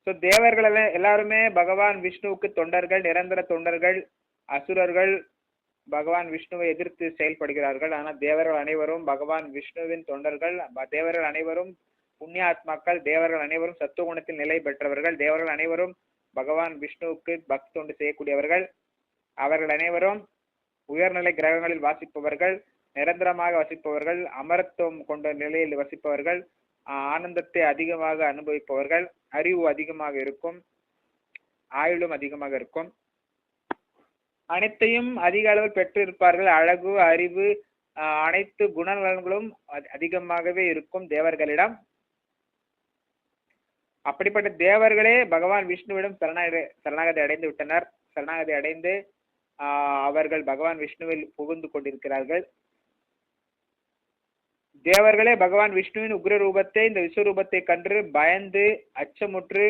So தேவர்கள் எல்லாருமே பகவான் விஷ்ணுவுக்கு தொண்டர்கள், நிரந்தர தொண்டர்கள். அசுரர்கள் பகவான் விஷ்ணுவை எதிர்த்து செயல்படுகிறார்கள். ஆனால் தேவர்கள் அனைவரும் பகவான் விஷ்ணுவின் தொண்டர்கள். தேவர்கள் அனைவரும் புண்ணிய ஆத்மாக்கள். தேவர்கள் அனைவரும் சத்துவகுணத்தில் நிலை பெற்றவர்கள். தேவர்கள் அனைவரும் பகவான் விஷ்ணுவுக்கு பக்தி தொண்டு செய்யக்கூடியவர்கள். அவர்கள் அனைவரும் உயர்நிலை கிரகங்களில் வாசிப்பவர்கள், நிரந்தரமாக வசிப்பவர்கள், அமரத்துவம் கொண்ட நிலையில் வசிப்பவர்கள், ஆனந்தத்தை அதிகமாக அனுபவிப்பவர்கள், அறிவு அதிகமாக இருக்கும், ஆயுளும் அதிகமாக இருக்கும், அனைத்தையும் அதிக அளவில் பெற்று இருப்பார்கள். அழகு, அறிவு, அனைத்து குணநலன்களும் அதிகமாகவே இருக்கும் தேவர்களிடம். அப்படிப்பட்ட தேவர்களே பகவான் விஷ்ணுவிடம் சரணாகதி அடைந்து விட்டனர். சரணாகதி அடைந்து அவர்கள் பகவான் விஷ்ணுவில் புகுந்து கொண்டிருக்கிறார்கள். தேவர்களே பகவான் விஷ்ணுவின் உக்ர ரூபத்தை, இந்த விஸ்வரூபத்தை கண்டு பயந்து அச்சமுற்று